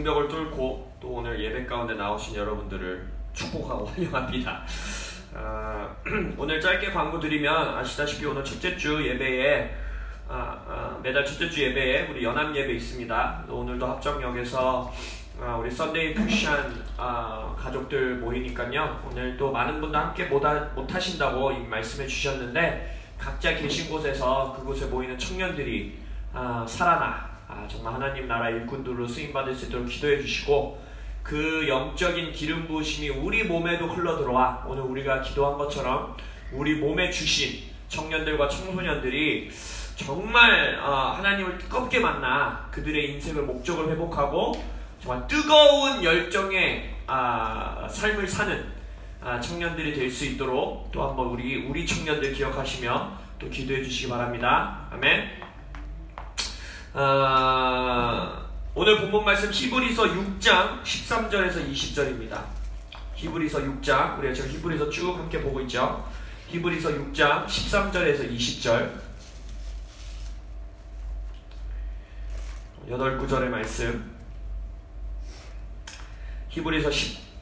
장벽을 뚫고 또 오늘 예배 가운데 나오신 여러분들을 축복하고 환영합니다. 오늘 짧게 광고 드리면 아시다시피 오늘 첫째 주 예배에 매달 첫째 주 예배에 우리 연합 예배 있습니다. 오늘도 합정역에서 우리 썬데이 푸시한 가족들 모이니까요. 오늘 또 많은 분들 함께 못 하신다고 말씀해 주셨는데 각자 계신 곳에서 그곳에 모이는 청년들이 살아나 정말 하나님 나라 일꾼들로 쓰임받을 수 있도록 기도해 주시고, 그 영적인 기름 부으심이 우리 몸에도 흘러 들어와 오늘 우리가 기도한 것처럼 우리 몸에 주신 청년들과 청소년들이 정말 하나님을 뜨겁게 만나 그들의 인생을 목적을 회복하고 정말 뜨거운 열정의 삶을 사는 청년들이 될 수 있도록 또 한번 우리 청년들 기억하시며 또 기도해 주시기 바랍니다. 아멘. 오늘 본문 말씀 히브리서 6장 13절에서 20절입니다. 히브리서 6장, 우리가 지금 히브리서 쭉 함께 보고 있죠. 히브리서 6장 13절에서 20절 8구절의 말씀, 히브리서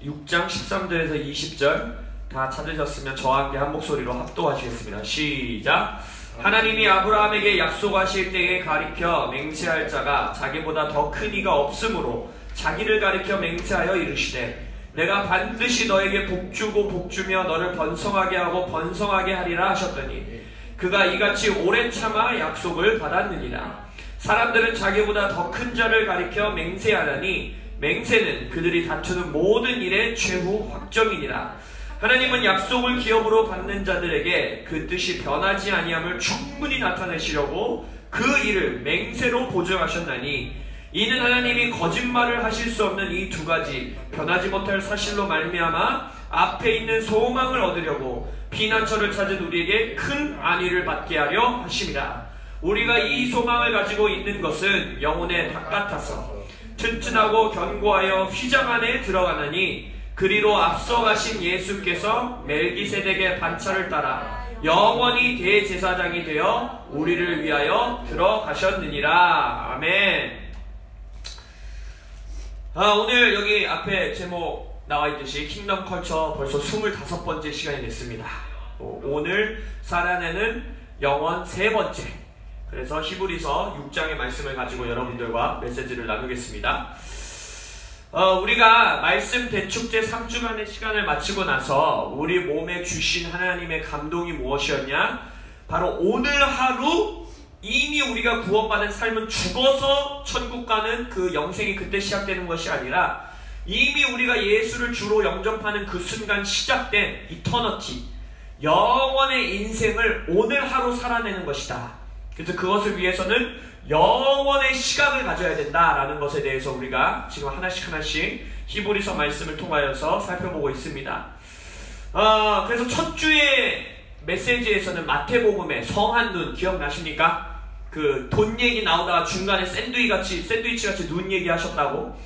6장 13절에서 20절 다 찾으셨으면 저와 함께 한 목소리로 합독하시겠습니다. 시작! 하나님이 아브라함에게 약속하실 때에 가리켜 맹세할 자가 자기보다 더 큰 이가 없으므로 자기를 가리켜 맹세하여 이르시되 내가 반드시 너에게 복주고 복주며 너를 번성하게 하고 번성하게 하리라 하셨더니 그가 이같이 오래 참아 약속을 받았느니라. 사람들은 자기보다 더 큰 자를 가리켜 맹세하나니 맹세는 그들이 다투는 모든 일의 최후 확정이니라. 하나님은 약속을 기업으로 받는 자들에게 그 뜻이 변하지 아니함을 충분히 나타내시려고 그 일을 맹세로 보증하셨나니 이는 하나님이 거짓말을 하실 수 없는 이 두 가지 변하지 못할 사실로 말미암아 앞에 있는 소망을 얻으려고 피난처를 찾은 우리에게 큰 안위를 받게 하려 하심이라. 우리가 이 소망을 가지고 있는 것은 영혼의 닭 같아서 튼튼하고 견고하여 휘장 안에 들어가나니 그리로 앞서가신 예수께서 멜기세덱의 반차를 따라 영원히 대제사장이 되어 우리를 위하여 들어가셨느니라. 아멘. 오늘 여기 앞에 제목 나와있듯이 킹덤 컬처 벌써 25번째 시간이 됐습니다. 오늘 살아내는 영원 3번째. 그래서 히브리서 6장의 말씀을 가지고 여러분들과 메시지를 나누겠습니다. 우리가 말씀 대축제 3주간의 시간을 마치고 나서 우리 몸에 주신 하나님의 감동이 무엇이었냐? 바로 오늘 하루 이미 우리가 구원받은 삶은 죽어서 천국 가는 그 영생이 그때 시작되는 것이 아니라 이미 우리가 예수를 주로 영접하는 그 순간 시작된 이터너티, 영원의 인생을 오늘 하루 살아내는 것이다. 그래서 그것을 위해서는 영원의 시각을 가져야 된다라는 것에 대해서 우리가 지금 하나씩 히브리서 말씀을 통하여서 살펴보고 있습니다. 그래서 첫 주의 메시지에서는 마태복음의 성한 눈 기억나십니까? 그 돈 얘기 나오다가 중간에 샌드위치같이 눈 얘기 하셨다고.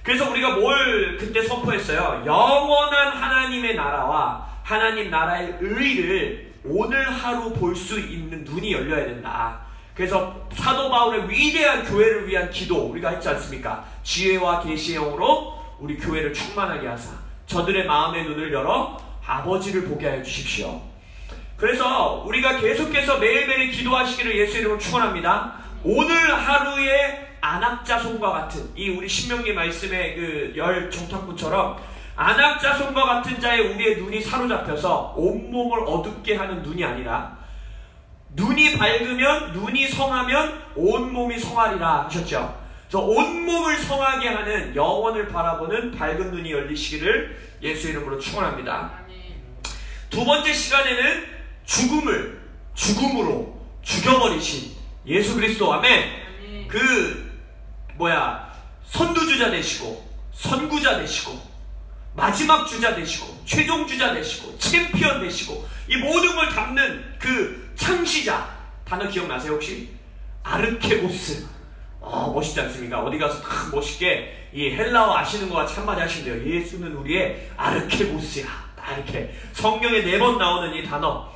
그래서 우리가 뭘 그때 선포했어요? 영원한 하나님의 나라와 하나님 나라의 의를 오늘 하루 볼 수 있는 눈이 열려야 된다. 그래서 사도 바울의 위대한 교회를 위한 기도 우리가 했지 않습니까? 지혜와 계시의 영으로 우리 교회를 충만하게 하사 저들의 마음의 눈을 열어 아버지를 보게 하여 주십시오. 그래서 우리가 계속해서 매일매일 기도하시기를 예수의 이름으로 축원합니다. 오늘 하루의 안악자손과 같은 이 우리 신명기 말씀의 그 열 정탐꾼처럼 안악자손과 같은 자의 우리의 눈이 사로잡혀서 온몸을 어둡게 하는 눈이 아니라 눈이 밝으면 눈이 성하면 온몸이 성하리라 하셨죠. 그래서 온몸을 성하게 하는 영원을 바라보는 밝은 눈이 열리시기를 예수 이름으로 축원합니다. 두 번째 시간에는 죽음으로 죽여버리신 예수 그리스도. 아멘. 선두주자 되시고 선구자 되시고 마지막 주자 되시고 최종 주자 되시고 챔피언 되시고 이 모든 걸 담는 그 창시자, 단어 기억나세요 혹시? 아르케고스. 멋있지 않습니까? 어디 가서 멋있게 이 헬라어 아시는 것 같이 한마디 하시면 돼요. 예수는 우리의 아르케고스야. 이렇게 성경에 4번 나오는 이 단어.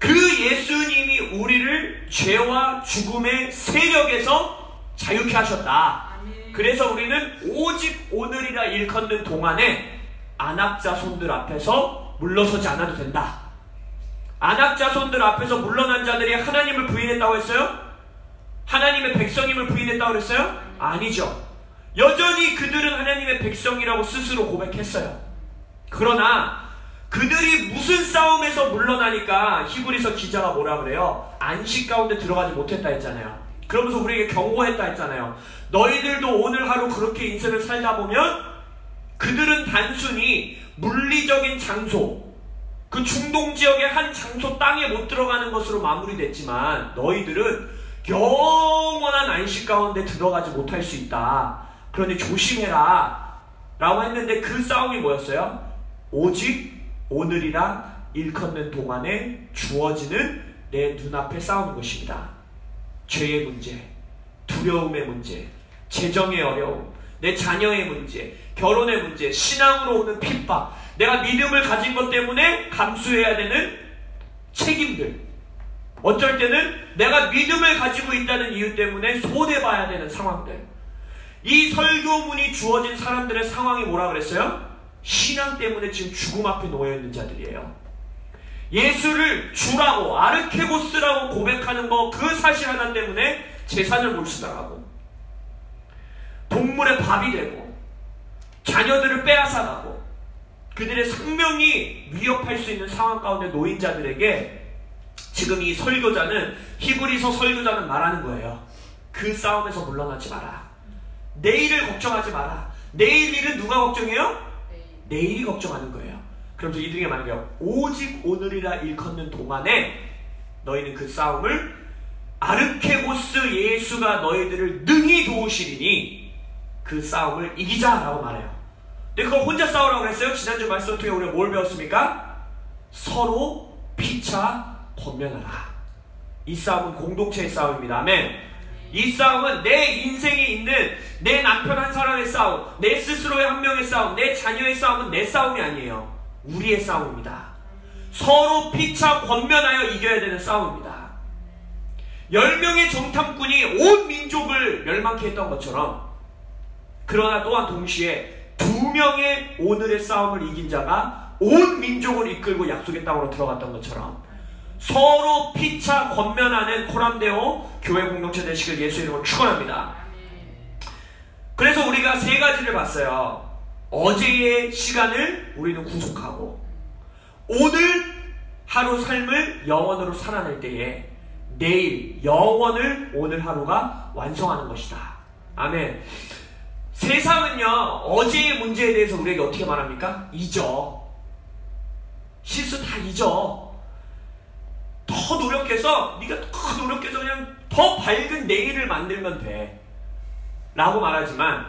그 예수님이 우리를 죄와 죽음의 세력에서 자유케 하셨다. 그래서 우리는 오직 오늘이라 일컫는 동안에 안악자손들 앞에서 물러서지 않아도 된다. 안악자손들 앞에서 물러난 자들이 하나님을 부인했다고 했어요? 하나님의 백성임을 부인했다고 그랬어요? 아니죠. 여전히 그들은 하나님의 백성이라고 스스로 고백했어요. 그러나 그들이 무슨 싸움에서 물러나니까 히브리서 기자가 뭐라 그래요? 안식 가운데 들어가지 못했다 했잖아요. 그러면서 우리에게 경고했다 했잖아요. 너희들도 오늘 하루 그렇게 인생을 살다 보면 그들은 단순히 물리적인 장소, 그 중동 지역의 한 장소 땅에 못 들어가는 것으로 마무리됐지만 너희들은 영원한 안식 가운데 들어가지 못할 수 있다. 그러니 조심해라 라고 했는데 그 싸움이 뭐였어요? 오직 오늘이라 일컫는 동안에 주어지는 내 눈앞에 싸우는 것입니다. 죄의 문제, 두려움의 문제, 재정의 어려움, 내 자녀의 문제, 결혼의 문제, 신앙으로 오는 핍박, 내가 믿음을 가진 것 때문에 감수해야 되는 책임들, 어쩔 때는 내가 믿음을 가지고 있다는 이유 때문에 손해봐야 되는 상황들. 이 설교문이 주어진 사람들의 상황이 뭐라 그랬어요? 신앙 때문에 지금 죽음 앞에 놓여있는 자들이에요. 예수를 주라고, 아르케고스라고 고백하는 거, 그 사실 하나 때문에 재산을 몰수당하고 동물의 밥이 되고 자녀들을 빼앗아가고 그들의 생명이 위협할 수 있는 상황 가운데 놓인 자들에게 지금 이 설교자는, 히브리서 설교자는 말하는 거예요. 그 싸움에서 물러나지 마라. 내일을 걱정하지 마라. 내일 일은 누가 걱정해요? 내일이 걱정하는 거예요. 그러면서 이들에게 말하는 거예요. 오직 오늘이라 일컫는 동안에 너희는 그 싸움을 아르케고스 예수가 너희들을 능히 도우시리니 그 싸움을 이기자라고 말해요. 근데 그거 혼자 싸우라고 그랬어요? 지난주 말씀을 통해 우리가 뭘 배웠습니까? 서로 피차 권면하라. 이 싸움은 공동체의 싸움입니다. 아멘. 이 싸움은 내 인생에 있는 내 남편 한 사람의 싸움, 내 스스로의 한 명의 싸움, 내 자녀의 싸움은 내 싸움이 아니에요. 우리의 싸움입니다. 서로 피차 권면하여 이겨야 되는 싸움입니다. 10명의 정탐꾼이 온 민족을 멸망케 했던 것처럼, 그러나 또한 동시에 2명의 오늘의 싸움을 이긴 자가 온 민족을 이끌고 약속의 땅으로 들어갔던 것처럼 서로 피차 권면하는 코람데오 교회 공동체 되시길 예수의 이름으로 축원합니다. 그래서 우리가 세 가지를 봤어요. 어제의 시간을 우리는 구속하고 오늘 하루 삶을 영원으로 살아낼 때에 내일 영원을 오늘 하루가 완성하는 것이다. 아멘. 세상은요, 어제의 문제에 대해서 우리에게 어떻게 말합니까? 잊어. 실수 다 잊어. 더 노력해서, 네가 더 노력해서 그냥 더 밝은 내일을 만들면 돼 라고 말하지만,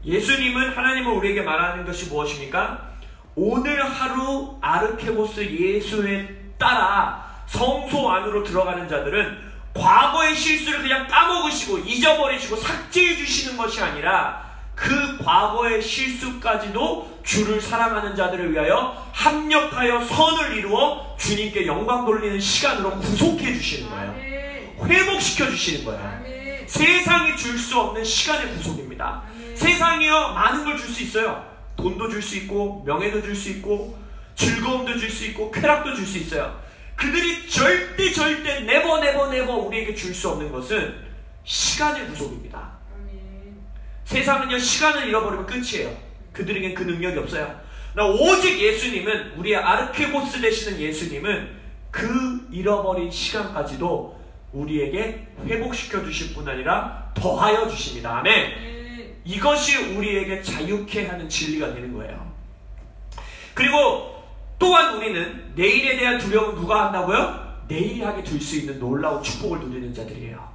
예수님은, 하나님은 우리에게 말하는 것이 무엇입니까? 오늘 하루 아르케고스 예수에 따라 성소 안으로 들어가는 자들은 과거의 실수를 그냥 까먹으시고 잊어버리시고 삭제해 주시는 것이 아니라 그 과거의 실수까지도 주를 사랑하는 자들을 위하여 합력하여 선을 이루어 주님께 영광 돌리는 시간으로 구속해 주시는 거예요. 회복시켜 주시는 거예요. 세상이 줄 수 없는 시간의 구속입니다. 세상이요, 많은 걸 줄 수 있어요. 돈도 줄 수 있고 명예도 줄 수 있고 즐거움도 줄 수 있고 쾌락도 줄 수 있어요. 그들이 절대 네버 우리에게 줄 수 없는 것은 시간의 구속입니다. 세상은요, 시간을 잃어버리면 끝이에요. 그들에겐 그 능력이 없어요. 오직 예수님은, 우리의 아르케고스 되시는 예수님은 그 잃어버린 시간까지도 우리에게 회복시켜 주실 뿐 아니라 더하여 주십니다. 아멘. 이것이 우리에게 자유케 하는 진리가 되는 거예요. 그리고 또한 우리는 내일에 대한 두려움은 누가 한다고요? 내일이 하게 될 수 있는 놀라운 축복을 누리는 자들이에요.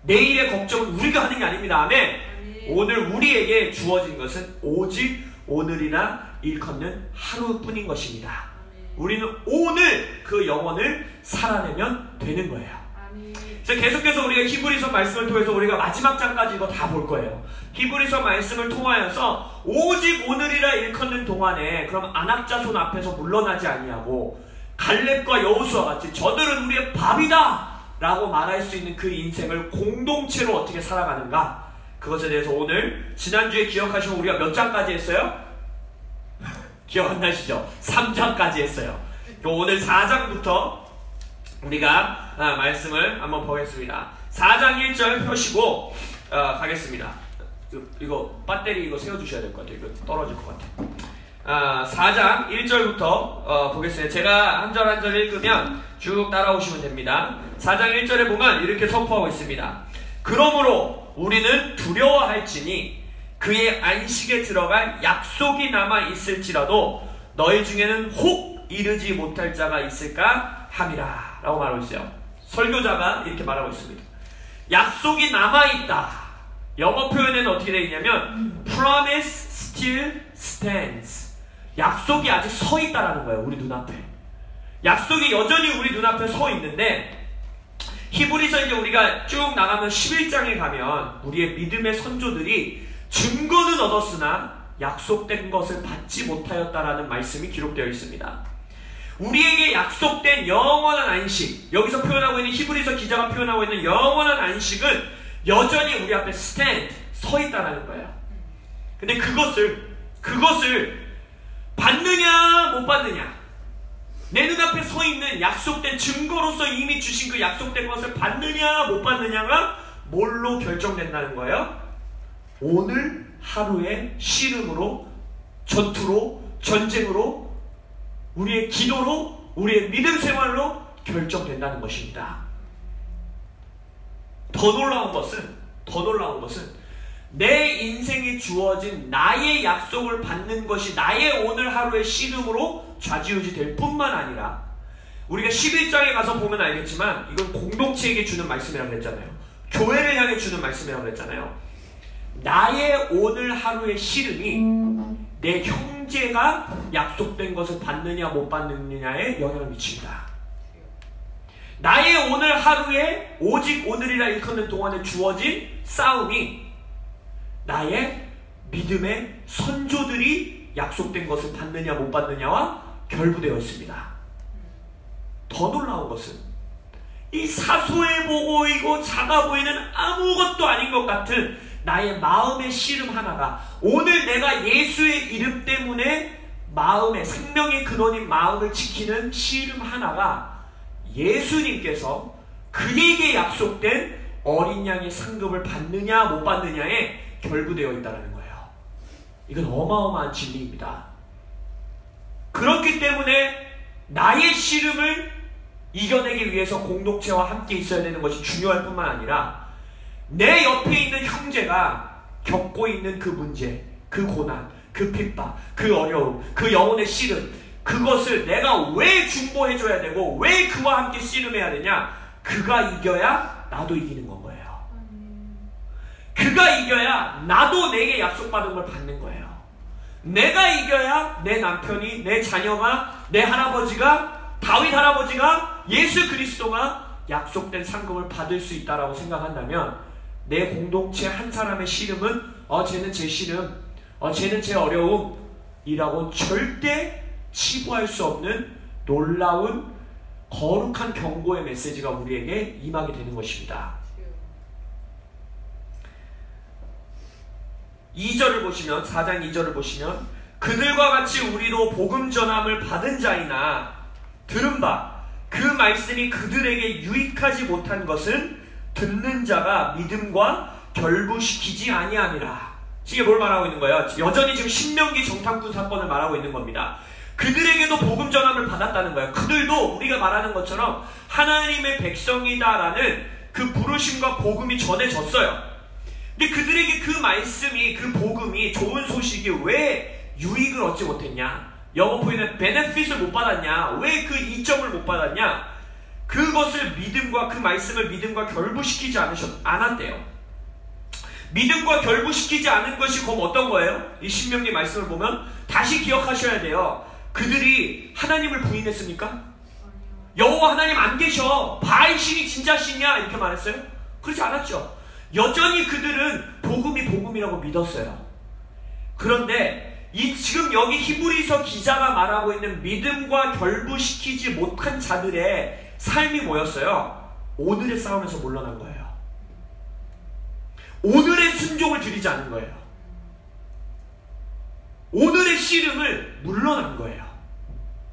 내일의 걱정은 우리가 하는 게 아닙니다. 아멘. 오늘 우리에게 주어진 것은 오직 오늘이나 일컫는 하루뿐인 것입니다. 우리는 오늘 그 영혼을 살아내면 되는 거예요. 그래서 계속해서 우리가 히브리서 말씀을 통해서 우리가 마지막 장까지 이거 다 볼 거예요. 히브리서 말씀을 통하여서 오직 오늘이라 일컫는 동안에 그럼 안악자손 앞에서 물러나지 아니하고 갈렙과 여호수아 같이 저들은 우리의 밥이다 라고 말할 수 있는 그 인생을 공동체로 어떻게 살아가는가, 그것에 대해서 오늘 지난주에 기억하시면 우리가 몇 장까지 했어요? 기억 안 나시죠? 3장까지 했어요. 오늘 4장부터 우리가 말씀을 한번 보겠습니다. 4장 1절 펴시고 가겠습니다. 이거 배터리 이거 세워주셔야 될 것 같아요. 이거 떨어질 것 같아요. 4장 1절부터 보겠습니다. 제가 한 절 한 절 읽으면 쭉 따라오시면 됩니다. 4장 1절에 보면 이렇게 선포하고 있습니다. 그러므로 우리는 두려워할지니 그의 안식에 들어갈 약속이 남아 있을지라도 너희 중에는 혹 이르지 못할 자가 있을까 함이라 라고 말하고 있어요. 설교자가 이렇게 말하고 있습니다. 약속이 남아있다. 영어 표현에는 어떻게 되어 있냐면 promise still stands. 약속이 아직 서 있다라는 거예요. 우리 눈앞에. 약속이 여전히 우리 눈앞에 서 있는데 히브리서 이제 우리가 쭉 나가면 11장에 가면 우리의 믿음의 선조들이 증거는 얻었으나 약속된 것을 받지 못하였다라는 말씀이 기록되어 있습니다. 우리에게 약속된 영원한 안식, 여기서 표현하고 있는 히브리서 기자가 표현하고 있는 영원한 안식은 여전히 우리 앞에 stand, 서 있다라는 거예요. 근데 그것을 받느냐 못 받느냐, 내 눈앞에 서 있는 약속된 증거로서 이미 주신 그 약속된 것을 받느냐 못 받느냐가 뭘로 결정된다는 거예요? 오늘 하루의 씨름으로, 전투로, 전쟁으로, 우리의 기도로, 우리의 믿음 생활로 결정된다는 것입니다. 더 놀라운 것은 내 인생에 주어진 나의 약속을 받는 것이 나의 오늘 하루의 씨름으로 좌지우지 될 뿐만 아니라, 우리가 11장에 가서 보면 알겠지만 이건 공동체에게 주는 말씀이라고 했잖아요. 교회를 향해 주는 말씀이라고 했잖아요. 나의 오늘 하루의 씨름이 내 형제가 약속된 것을 받느냐 못 받느냐에 영향을 미칩니다. 나의 오늘 하루에 오직 오늘이라 일컫는 동안에 주어진 싸움이 나의 믿음의 선조들이 약속된 것을 받느냐 못 받느냐와 결부되어 있습니다. 더 놀라운 것은 이 사소해 보이고 작아 보이는 아무것도 아닌 것 같은 나의 마음의 씨름 하나가, 오늘 내가 예수의 이름 때문에 마음의 생명의 근원인 마음을 지키는 씨름 하나가 예수님께서 그에게 약속된 어린 양의 상급을 받느냐 못 받느냐에 결부되어 있다는 거예요. 이건 어마어마한 진리입니다. 그렇기 때문에 나의 씨름을 이겨내기 위해서 공동체와 함께 있어야 되는 것이 중요할 뿐만 아니라 내 옆에 있는 형제가 겪고 있는 그 문제, 그 고난, 그 핍박, 그 어려움, 그 영혼의 씨름, 그것을 내가 왜 중보해줘야 되고 왜 그와 함께 씨름해야 되냐? 그가 이겨야 나도 이기는 건 거예요. 그가 이겨야 나도 내게 약속받은 걸 받는 거예요. 내가 이겨야 내 남편이, 내 자녀가, 내 할아버지가, 다윗 할아버지가, 예수 그리스도가 약속된 상급을 받을 수 있다라고 생각한다면 내 공동체 한 사람의 씨름은 쟤는 제 씨름, 쟤는 제 어려움이라고 절대 치부할 수 없는 놀라운 거룩한 경고의 메시지가 우리에게 임하게 되는 것입니다. 2절을 보시면, 4장 2절을 보시면 그들과 같이 우리도 복음 전함을 받은 자이나 들은 바 그 말씀이 그들에게 유익하지 못한 것은 듣는 자가 믿음과 결부시키지 아니함이라. 이게 뭘 말하고 있는 거예요? 여전히 지금 신명기 정탐꾼 사건을 말하고 있는 겁니다. 그들에게도 복음 전함을 받았다는 거예요. 그들도 우리가 말하는 것처럼 하나님의 백성이다라는 그 부르심과 복음이 전해졌어요. 근데 그들에게 그 말씀이, 그 복음이, 좋은 소식이 왜 유익을 얻지 못했냐? 영어 표현은 benefit을 못 받았냐? 왜 그 이점을 못 받았냐? 그것을 믿음과, 그 말씀을 믿음과 결부시키지 않았대요. 믿음과 결부시키지 않은 것이 그럼 어떤 거예요? 이 신명기 말씀을 보면 다시 기억하셔야 돼요. 그들이 하나님을 부인했습니까? 여호와 하나님 안 계셔, 바알 신이 진짜 신이야, 이렇게 말했어요? 그렇지 않았죠. 여전히 그들은 복음이 복음이라고 믿었어요. 그런데 지금 여기 히브리서 기자가 말하고 있는 믿음과 결부시키지 못한 자들의 삶이 뭐였어요? 오늘의 싸움에서 물러난 거예요. 오늘의 순종을 드리지 않은 거예요. 오늘의 씨름을 물러난 거예요.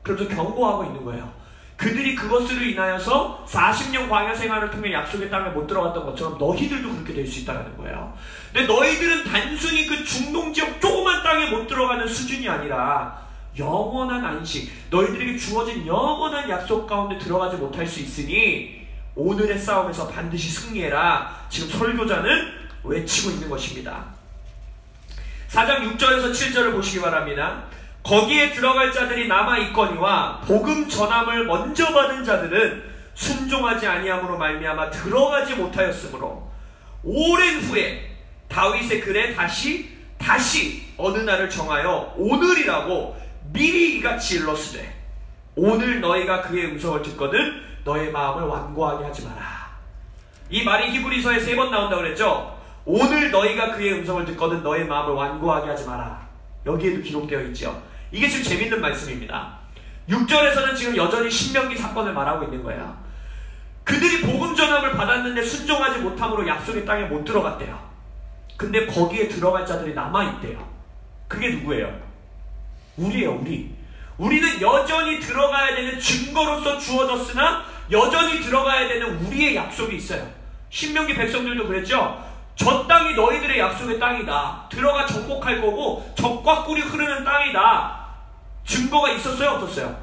그래서 경고하고 있는 거예요. 그들이 그것으로 인하여서 40년 광야 생활을 통해 약속의 땅에 못 들어갔던 것처럼 너희들도 그렇게 될 수 있다는 거예요. 근데 너희들은 단순히 그 중동 지역 조그만 땅에 못 들어가는 수준이 아니라 영원한 안식, 너희들에게 주어진 영원한 약속 가운데 들어가지 못할 수 있으니 오늘의 싸움에서 반드시 승리해라. 지금 설교자는 외치고 있는 것입니다. 4장 6절에서 7절을 보시기 바랍니다. 거기에 들어갈 자들이 남아있거니와 복음 전함을 먼저 받은 자들은 순종하지 아니함으로 말미암아 들어가지 못하였으므로 오랜 후에 다윗의 글에 다시 어느 날을 정하여 오늘이라고 미리 이같이 일렀으되 오늘 너희가 그의 음성을 듣거든 너의 마음을 완고하게 하지 마라. 이 말이 히브리서에 3번 나온다고 그랬죠. 오늘 너희가 그의 음성을 듣거든 너의 마음을 완고하게 하지 마라. 여기에도 기록되어 있죠. 이게 지금 재밌는 말씀입니다. 6절에서는 지금 여전히 신명기 사건을 말하고 있는 거예요. 그들이 복음 전함을 받았는데 순종하지 못함으로 약속의 땅에 못 들어갔대요. 근데 거기에 들어갈 자들이 남아있대요. 그게 누구예요? 우리예요. 우리는 여전히 들어가야 되는 증거로서 주어졌으나 여전히 들어가야 되는 우리의 약속이 있어요. 신명기 백성들도 그랬죠. 저 땅이 너희들의 약속의 땅이다. 들어가 정복할 거고 적과 꿀이 흐르는 땅이다. 증거가 있었어요? 없었어요?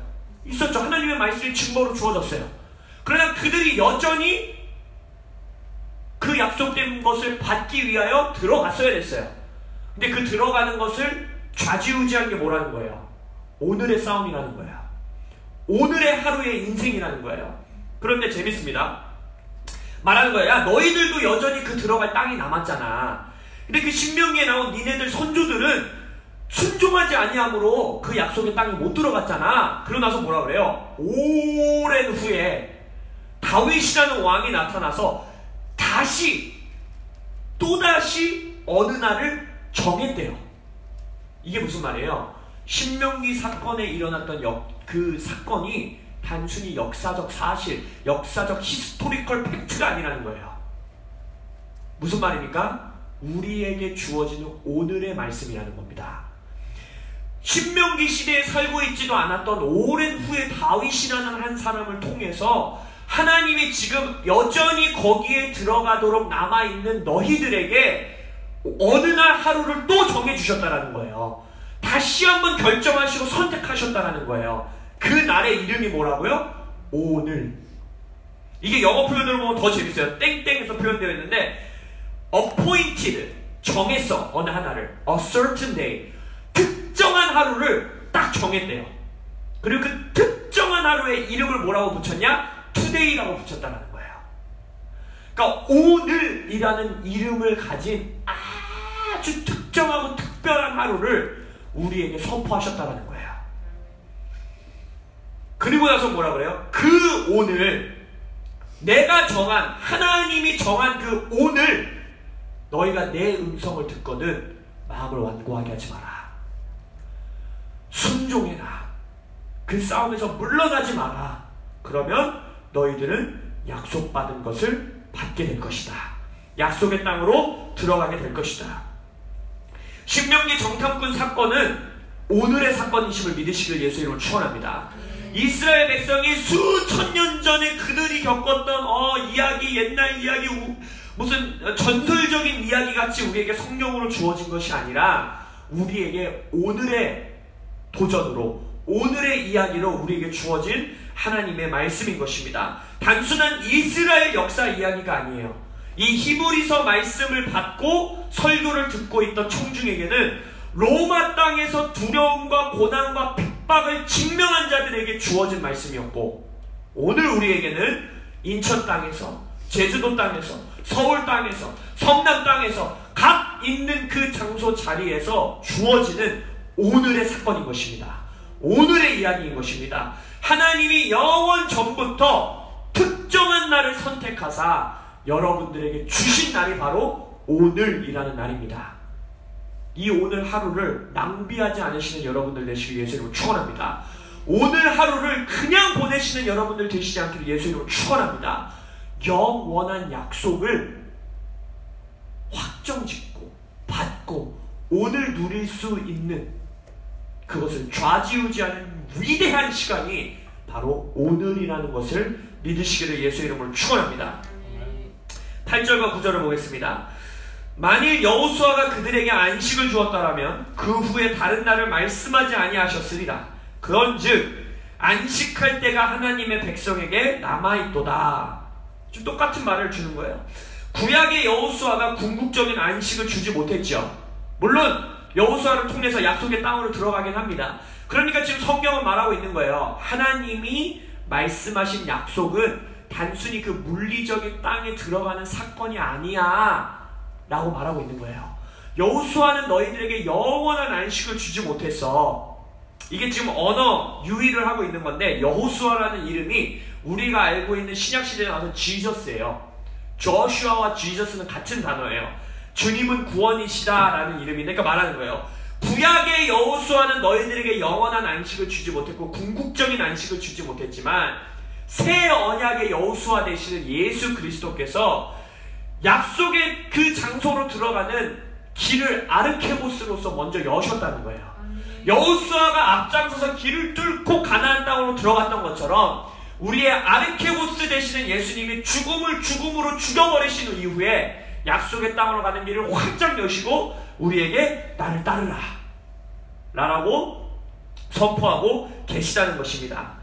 있었죠. 하나님의 말씀이 증거로 주어졌어요. 그러나 그들이 여전히 그 약속된 것을 받기 위하여 들어갔어야 됐어요. 근데 그 들어가는 것을 좌지우지한 게 뭐라는 거예요? 오늘의 싸움이라는 거예요. 오늘의 하루의 인생이라는 거예요. 그런데 재밌습니다. 말하는 거야. 야, 너희들도 여전히 그 들어갈 땅이 남았잖아. 근데 그 신명기에 나온 니네들 선조들은 순종하지 아니함으로 그 약속의 땅에 못 들어갔잖아. 그러고 나서 뭐라 그래요? 오랜 후에 다윗이라는 왕이 나타나서 또다시 어느 날을 정했대요. 이게 무슨 말이에요? 신명기 사건에 일어났던 그 사건이 단순히 역사적 사실, 역사적 히스토리컬 팩트가 아니라는 거예요. 무슨 말입니까? 우리에게 주어지는 오늘의 말씀이라는 겁니다. 신명기 시대에 살고 있지도 않았던 오랜 후에 다윗이라는 한 사람을 통해서 하나님이 지금 여전히 거기에 들어가도록 남아있는 너희들에게 어느 날 하루를 또 정해주셨다는 거예요. 다시 한번 결정하시고 선택하셨다는 거예요. 그 날의 이름이 뭐라고요? 오늘. 이게 영어 표현으로 보면 더 재밌어요. 땡땡에서 표현되어 있는데 appointed, 정했어. 어느 하나를. a certain day. 특정한 하루를 딱 정했대요. 그리고 그 특정한 하루의 이름을 뭐라고 붙였냐? today라고 붙였다는 거예요. 그러니까 오늘이라는 이름을 가진 아주 특정하고 특별한 하루를 우리에게 선포하셨다는 거예요. 그리고 나서 뭐라 그래요? 그 오늘, 내가 정한, 하나님이 정한 그 오늘 너희가 내 음성을 듣거든 마음을 완고하게 하지 마라. 순종해라. 그 싸움에서 물러나지 마라. 그러면 너희들은 약속받은 것을 받게 될 것이다. 약속의 땅으로 들어가게 될 것이다. 신명기 정탐꾼 사건은 오늘의 사건이심을 믿으시길 예수 이름으로 축원합니다. 이스라엘 백성이 수천 년 전에 그들이 겪었던 이야기, 옛날 이야기, 무슨 전설적인 이야기 같이 우리에게 성경으로 주어진 것이 아니라 우리에게 오늘의 도전으로, 오늘의 이야기로 우리에게 주어진 하나님의 말씀인 것입니다. 단순한 이스라엘 역사 이야기가 아니에요. 이 히브리서 말씀을 받고 설교를 듣고 있던 청중에게는 로마 땅에서 두려움과 고난과 핍박을 직면한 자들에게 주어진 말씀이었고, 오늘 우리에게는 인천 땅에서, 제주도 땅에서, 서울 땅에서, 성남 땅에서 각 있는 그 장소 자리에서 주어지는 오늘의 사건인 것입니다. 오늘의 이야기인 것입니다. 하나님이 영원 전부터 특정한 날을 선택하사 여러분들에게 주신 날이 바로 오늘이라는 날입니다. 이 오늘 하루를 낭비하지 않으시는 여러분들 되시길 예수 이름으로 축원합니다. 오늘 하루를 그냥 보내시는 여러분들 되시지 않기를 예수 이름으로 축원합니다. 영원한 약속을 확 확정짓고 받고 오늘 누릴 수 있는 그것을 좌지우지하는 위대한 시간이 바로 오늘이라는 것을 믿으시기를 예수의 이름으로 축원합니다. 8절과 9절을 보겠습니다. 만일 여호수아가 그들에게 안식을 주었더라면 그 후에 다른 날을 말씀하지 아니하셨으리라. 그런즉 안식할 때가 하나님의 백성에게 남아있도다. 좀 똑같은 말을 주는 거예요. 구약의 여호수아가 궁극적인 안식을 주지 못했죠. 물론 여호수아를 통해서 약속의 땅으로 들어가긴 합니다. 그러니까 지금 성경은 말하고 있는 거예요. 하나님이 말씀하신 약속은 단순히 그 물리적인 땅에 들어가는 사건이 아니야 라고 말하고 있는 거예요. 여호수아는 너희들에게 영원한 안식을 주지 못했어. 이게 지금 언어 유희를 하고 있는 건데, 여호수아라는 이름이 우리가 알고 있는 신약시대에 나와서 지저스예요. 조슈아와 지저스는 같은 단어예요. 주님은 구원이시다 라는 이름인데, 그러니까 말하는 거예요. 구약의 여호수아는 너희들에게 영원한 안식을 주지 못했고 궁극적인 안식을 주지 못했지만, 새 언약의 여호수아 되시는 예수 그리스도께서 약속의 그 장소로 들어가는 길을 아르케보스로서 먼저 여셨다는 거예요. 여호수아가 앞장서서 길을 뚫고 가나안 땅으로 들어갔던 것처럼 우리의 아르케보스 되시는 예수님이 죽음으로 죽여버리신 이후에 약속의 땅으로 가는 길을 활짝 여시고 우리에게 나를 따르라 라고 선포하고 계시다는 것입니다.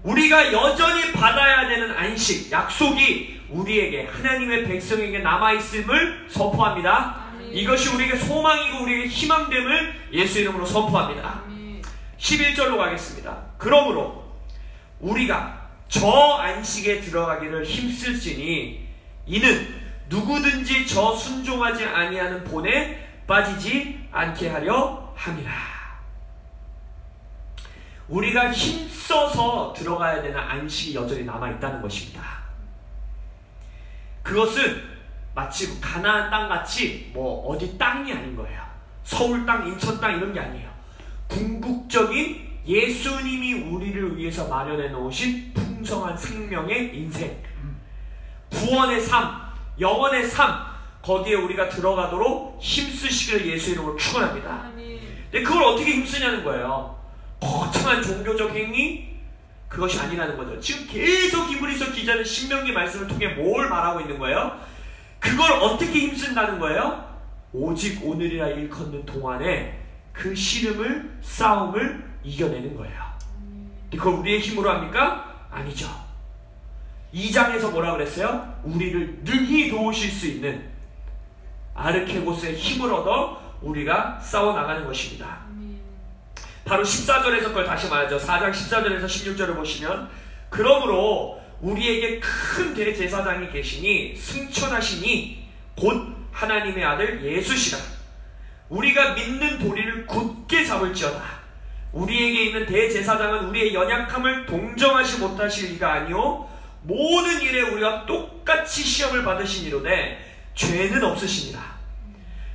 우리가 여전히 받아야 되는 안식, 약속이 우리에게, 하나님의 백성에게 남아있음을 선포합니다. 이것이 우리에게 소망이고 우리에게 희망됨을 예수 이름으로 선포합니다. 11절로 가겠습니다. 그러므로 우리가 저 안식에 들어가기를 힘쓸지니 이는 누구든지 저 순종하지 아니하는 본에 빠지지 않게 하려 함이라. 우리가 힘써서 들어가야 되는 안식이 여전히 남아있다는 것입니다. 그것은 마치 가나안 땅같이 어디 땅이 아닌 거예요. 서울 땅, 인천 땅 이런 게 아니에요. 궁극적인 예수님이 우리를 위해서 마련해 놓으신 풍성한 생명의 인생, 구원의 삶, 영원의 삶, 거기에 우리가 들어가도록 힘쓰시기를 예수 이름으로 축원합니다. 근데 그걸 어떻게 힘쓰냐는 거예요. 거창한 종교적 행위? 그것이 아니라는 거죠. 지금 계속 히브리서 기자는 신명기 말씀을 통해 뭘 말하고 있는 거예요? 그걸 어떻게 힘쓴다는 거예요? 오직 오늘이라 일컫는 동안에 그 씨름을, 싸움을 이겨내는 거예요. 근데 그걸 우리의 힘으로 합니까? 아니죠. 2장에서 뭐라 그랬어요? 우리를 능히 도우실 수 있는 아르케고스의 힘을 얻어 우리가 싸워나가는 것입니다. 바로 14절에서 그걸 다시 말하죠. 4장 14절에서 16절을 보시면, 그러므로 우리에게 큰 대제사장이 계시니 승천하시니 곧 하나님의 아들 예수시라. 우리가 믿는 도리를 굳게 잡을지어다. 우리에게 있는 대제사장은 우리의 연약함을 동정하지 못하실 이가 아니오 모든 일에 우리가 똑같이 시험을 받으시니로되 죄는 없으시니라.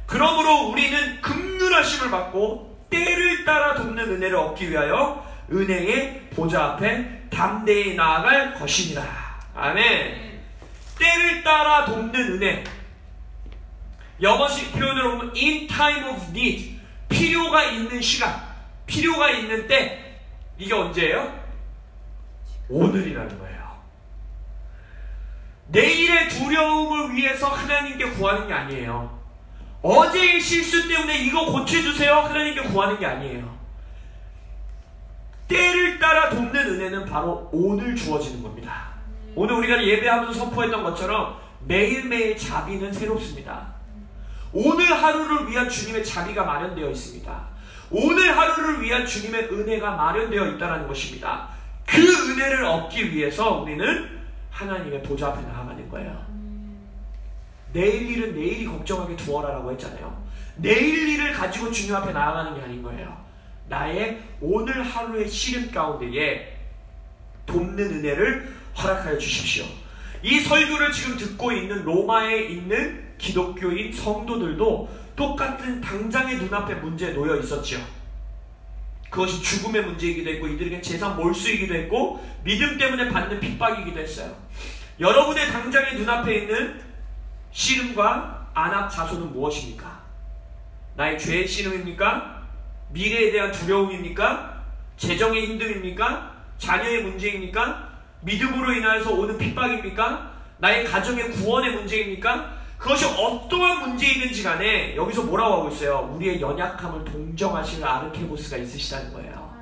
그러므로 우리는 긍휼하심을 받고 때를 따라 돕는 은혜를 얻기 위하여 은혜의 보좌 앞에 담대히 나아갈 것이니라. 아멘. 때를 따라 돕는 은혜. 영어식 표현으로 보면 in time of need, 필요가 있는 시간, 필요가 있는 때. 이게 언제예요? 오늘이라는 거예요. 내일의 두려움을 위해서 하나님께 구하는 게 아니에요. 어제의 실수 때문에 이거 고쳐주세요 하나님께 구하는 게 아니에요. 때를 따라 돕는 은혜는 바로 오늘 주어지는 겁니다. 오늘 우리가 예배하면서 선포했던 것처럼 매일매일 자비는 새롭습니다. 오늘 하루를 위한 주님의 자비가 마련되어 있습니다. 오늘 하루를 위한 주님의 은혜가 마련되어 있다는 것입니다. 그 은혜를 얻기 위해서 우리는 하나님의 보좌 앞에 나아가는 거예요. 내일 일은 내일이 걱정하게 두어라라고 했잖아요. 내일 일을 가지고 주님 앞에 나아가는 게 아닌 거예요. 나의 오늘 하루의 시름 가운데에 돕는 은혜를 허락하여 주십시오. 이 설교를 지금 듣고 있는 로마에 있는 기독교인 성도들도 똑같은 당장의 눈앞에 문제에 놓여 있었죠. 그것이 죽음의 문제이기도 했고 이들에겐 재산 몰수이기도 했고 믿음 때문에 받는 핍박이기도 했어요. 여러분의 당장의 눈앞에 있는 씨름과 안악 자손은 무엇입니까? 나의 죄의 씨름입니까? 미래에 대한 두려움입니까? 재정의 힘듦입니까? 자녀의 문제입니까? 믿음으로 인하여서 오는 핍박입니까? 나의 가정의 구원의 문제입니까? 그것이 어떠한 문제이든지 간에 여기서 뭐라고 하고 있어요? 우리의 연약함을 동정하실 아르케보스가 있으시다는 거예요.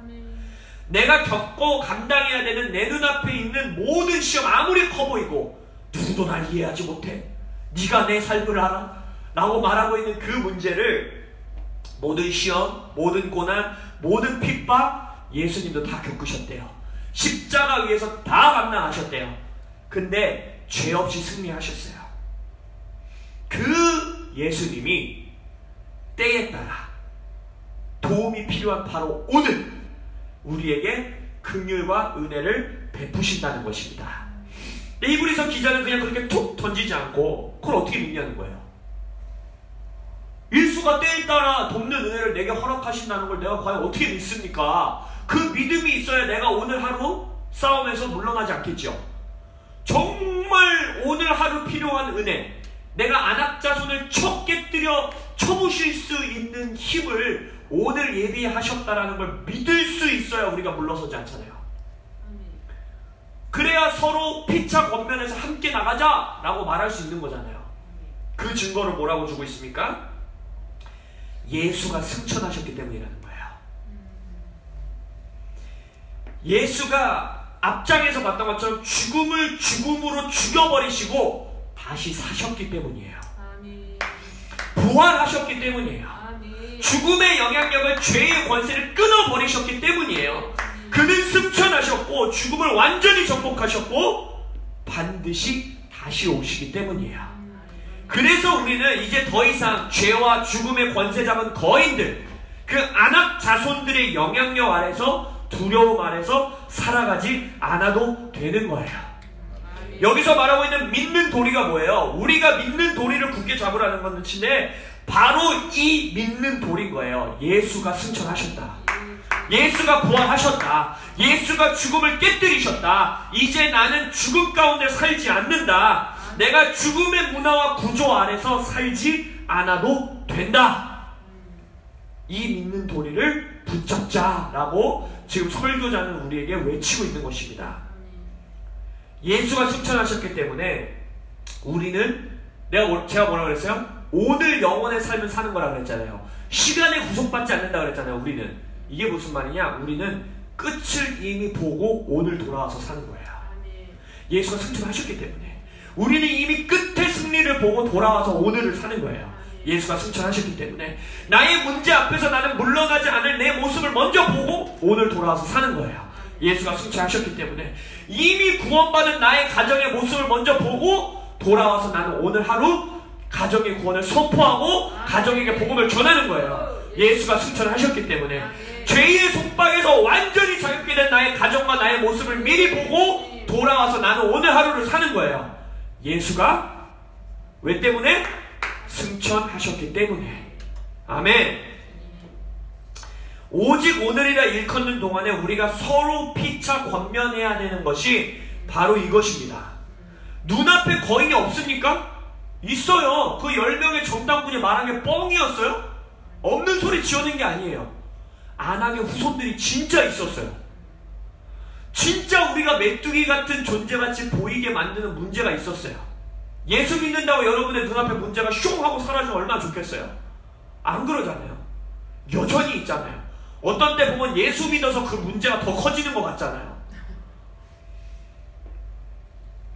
내가 겪고 감당해야 되는 내 눈앞에 있는 모든 시험, 아무리 커 보이고 누구도 날 이해하지 못해, 네가 내 삶을 알아 라고 말하고 있는 그 문제를, 모든 시험, 모든 고난, 모든 핍박 예수님도 다 겪으셨대요. 십자가 위에서 다 감당하셨대요. 근데 죄 없이 승리하셨어요. 그 예수님이 때에 따라 도움이 필요한 바로 오늘 우리에게 긍휼과 은혜를 베푸신다는 것입니다. 히브리서 기자는 그냥 그렇게 툭 던지지 않고 그걸 어떻게 믿냐는 거예요. 일수가 때에 따라 돕는 은혜를 내게 허락하신다는 걸 내가 과연 어떻게 믿습니까? 그 믿음이 있어야 내가 오늘 하루 싸움에서 물러나지 않겠죠. 정말 오늘 하루 필요한 은혜, 내가 안악자손을 쳐 깨뜨려 쳐부실 수 있는 힘을 오늘 예비하셨다라는 걸 믿을 수 있어야 우리가 물러서지 않잖아요. 그래야 서로 피차 권면에서 함께 나가자 라고 말할 수 있는 거잖아요. 그 증거를 뭐라고 주고 있습니까? 예수가 승천하셨기 때문이라는 거예요. 예수가 앞장에서 봤던 것처럼 죽음을 죽음으로 죽여버리시고 다시 사셨기 때문이에요. 부활하셨기 때문이에요. 죽음의 영향력을, 죄의 권세를 끊어버리셨기 때문이에요. 그는 승천하셨고 죽음을 완전히 정복하셨고 반드시 다시 오시기 때문이에요. 그래서 우리는 이제 더 이상 죄와 죽음의 권세 잡은 거인들, 그 안악 자손들의 영향력 아래서, 두려움 아래서 살아가지 않아도 되는 거예요. 여기서 말하고 있는 믿는 도리가 뭐예요? 우리가 믿는 도리를 굳게 잡으라는 건데 바로 이 믿는 도리인 거예요. 예수가 승천하셨다. 예수가 부활하셨다. 예수가 죽음을 깨뜨리셨다. 이제 나는 죽음 가운데 살지 않는다. 내가 죽음의 문화와 구조 아래서 살지 않아도 된다. 이 믿는 도리를 붙잡자라고 지금 설교자는 우리에게 외치고 있는 것입니다. 예수가 승천하셨기 때문에 우리는, 제가 뭐라고 그랬어요? 오늘 영원의 삶을 사는 거라고 그랬잖아요. 시간에 구속받지 않는다고 그랬잖아요. 우리는. 이게 무슨 말이냐? 우리는 끝을 이미 보고 오늘 돌아와서 사는 거예요. 예수가 승천하셨기 때문에 우리는 이미 끝의 승리를 보고 돌아와서 오늘을 사는 거예요. 예수가 승천하셨기 때문에 나의 문제 앞에서 나는 물러나지 않을 내 모습을 먼저 보고 오늘 돌아와서 사는 거예요. 예수가 승천하셨기 때문에 이미 구원받은 나의 가정의 모습을 먼저 보고 돌아와서 나는 오늘 하루 가정의 구원을 선포하고 가정에게 복음을 전하는 거예요. 예수가 승천하셨기 때문에 죄의 속박에서 완전히 자유케 된 나의 가정과 나의 모습을 미리 보고 돌아와서 나는 오늘 하루를 사는 거예요. 예수가 왜 때문에? 승천하셨기 때문에. 아멘. 오직 오늘이라 일컫는 동안에 우리가 서로 피차 권면해야 되는 것이 바로 이것입니다. 눈앞에 거인이 없습니까? 있어요. 그 10명의 정당군이 말한 게 뻥이었어요? 없는 소리 지어낸 게 아니에요. 안악의 후손들이 진짜 있었어요. 진짜 우리가 메뚜기 같은 존재같이 보이게 만드는 문제가 있었어요. 예수 믿는다고 여러분의 눈앞에 문제가 슝 하고 사라지면 얼마나 좋겠어요? 안 그러잖아요. 여전히 있잖아요. 어떤 때 보면 예수 믿어서 그 문제가 더 커지는 것 같잖아요.